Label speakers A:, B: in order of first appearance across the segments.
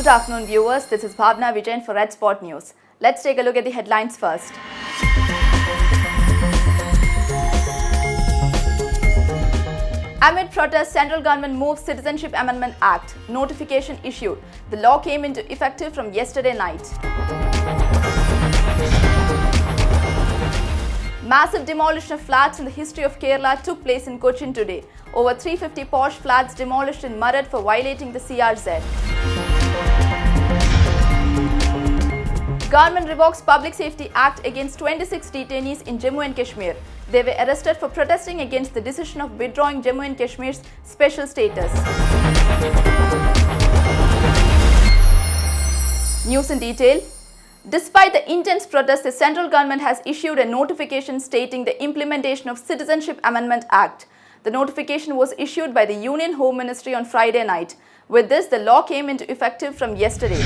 A: Good afternoon, viewers. This is Bhavna Vijayan for Redspo News. Let's take a look at the headlines first. Amid protests, central government moves Citizenship Amendment Act. Notification issued. The law came into effect from yesterday night. Massive demolition of flats in the history of Kerala took place in Cochin today. Over 350 posh flats demolished in Murad for violating the CRZ. Government revokes Public Safety Act against 26 detainees in Jammu and Kashmir. They were arrested for protesting against the decision of withdrawing Jammu and Kashmir's special status. News in detail. Despite the intense protests, the central government has issued a notification stating the implementation of Citizenship Amendment Act. The notification was issued by the Union Home Ministry on Friday night. With this, the law came into effect from yesterday.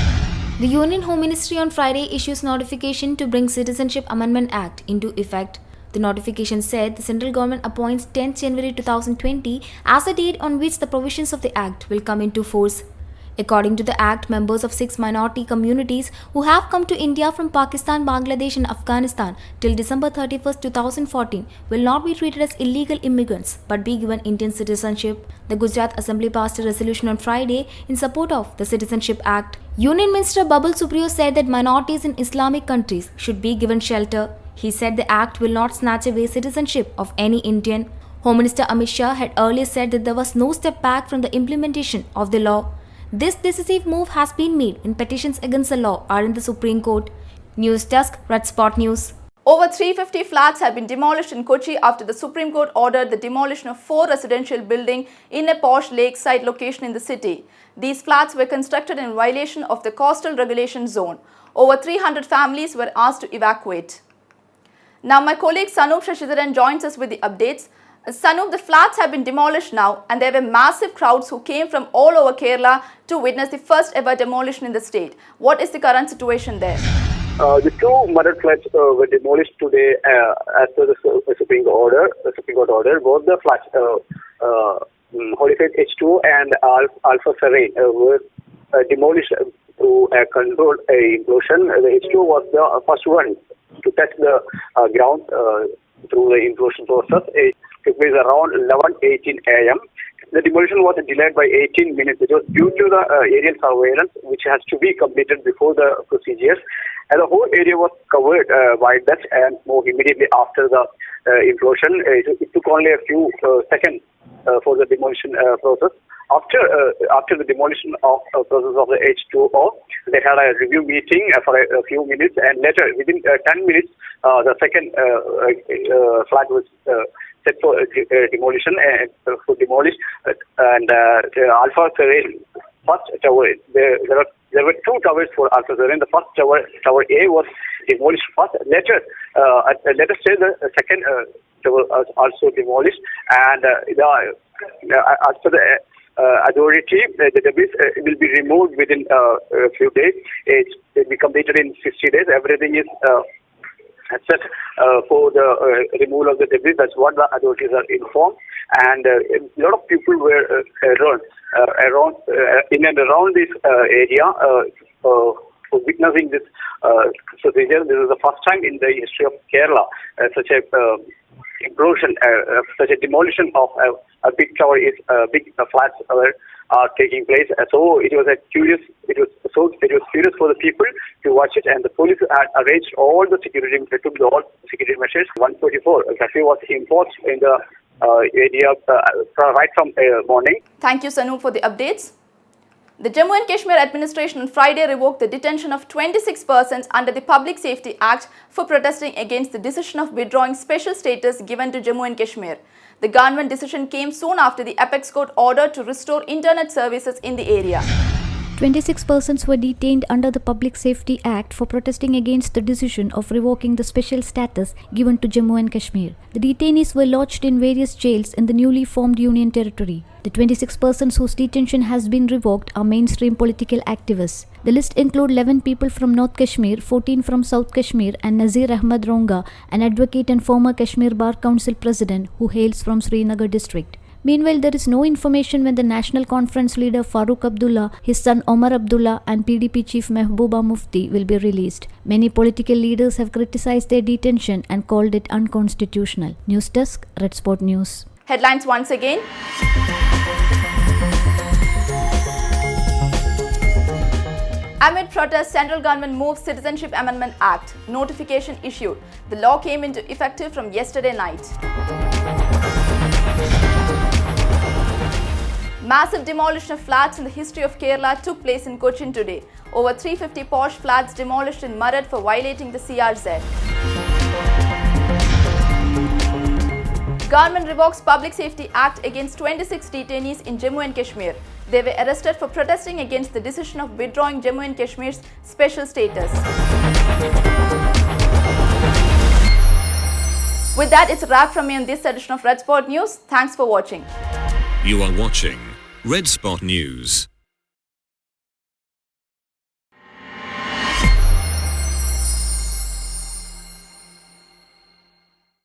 B: The Union Home Ministry on Friday issues notification to bring Citizenship Amendment Act into effect. The notification said the central government appoints 10th January 2020 as the date on which the provisions of the Act will come into force. According to the Act, members of 6 minority communities who have come to India from Pakistan, Bangladesh and Afghanistan till December 31, 2014 will not be treated as illegal immigrants but be given Indian citizenship. The Gujarat Assembly passed a resolution on Friday in support of the Citizenship Act. Union Minister Babul Supriyo said that minorities in Islamic countries should be given shelter. He said the Act will not snatch away citizenship of any Indian. Home Minister Amit Shah had earlier said that there was no step back from the implementation of the law. This decisive move has been made in petitions against the law are in the Supreme Court. News Desk, Redspo News.
A: Over 350 flats have been demolished in Kochi after the Supreme Court ordered the demolition of 4 residential buildings in a posh lakeside location in the city. These flats were constructed in violation of the Coastal Regulation Zone. Over 300 families were asked to evacuate. Now my colleague Sanup Shashidharan joins us with the updates. Sanup, the flats have been demolished now and there were massive crowds who came from all over Kerala to witness the first ever demolition in the state. What is the current situation there?
C: The 2 murder flats were demolished today as per the Supreme Court order. Both the flats, Holy Faith H2 and Alpha Serene, were demolished through a controlled implosion. The H2 was the first one to touch the ground through the implosion process. It took place around 11:18 a.m. The demolition was delayed by 18 minutes. It was due to the aerial surveillance, which has to be completed before the procedures. And the whole area was covered by dust and smoke immediately after the implosion. It took only a few seconds for the demolition process. After the demolition of process of the H2O, they had a review meeting for a few minutes, and later, within 10 minutes, the second flat was set for demolition and demolished. And the Alpha Serene first tower, there were 2 towers for Alpha Serene. The first tower A, was demolished first. Later, at a later stage, the second tower was also demolished. And as per the authority, the debris will be removed within a few days. It will be completed in 60 days. Everything is set for the removal of the debris. That's what the authorities are informed. And a lot of people were around in and around this area witnessing this procedure. This is the first time in the history of Kerala such a implosion, such a demolition of a big tower big flats are taking place. So it was curious for the people to watch it, and the police had arranged all the security, took all security measures. 124 curfew was imposed in the area right from morning.
A: Thank you, Sanu, for the updates. The Jammu and Kashmir administration on Friday revoked the detention of 26 persons under the Public Safety Act for protesting against the decision of withdrawing special status given to Jammu and Kashmir. The government decision came soon after the Apex Court ordered to restore internet services in the area.
D: 26 persons were detained under the Public Safety Act for protesting against the decision of revoking the special status given to Jammu and Kashmir. The detainees were lodged in various jails in the newly formed Union Territory. The 26 persons whose detention has been revoked are mainstream political activists. The list includes 11 people from North Kashmir, 14 from South Kashmir, and Nazir Ahmad Ronga, an advocate and former Kashmir Bar Council president who hails from Srinagar district. Meanwhile, there is no information when the National Conference leader Farooq Abdullah, his son Omar Abdullah, and PDP chief Mehbooba Mufti will be released. Many political leaders have criticized their detention and called it unconstitutional. News Desk, Redspo News.
A: Headlines once again. Amid protests, central government moves Citizenship Amendment Act. Notification issued. The law came into effect from yesterday night. Massive demolition of flats in the history of Kerala took place in Cochin today. Over 350 posh flats demolished in Murad for violating the CRZ. Government revokes Public Safety Act against 26 detainees in Jammu and Kashmir. They were arrested for protesting against the decision of withdrawing Jammu and Kashmir's special status. With that, it's a wrap from me on this edition of Redspo News. Thanks for watching.
E: You are watching Redspo News.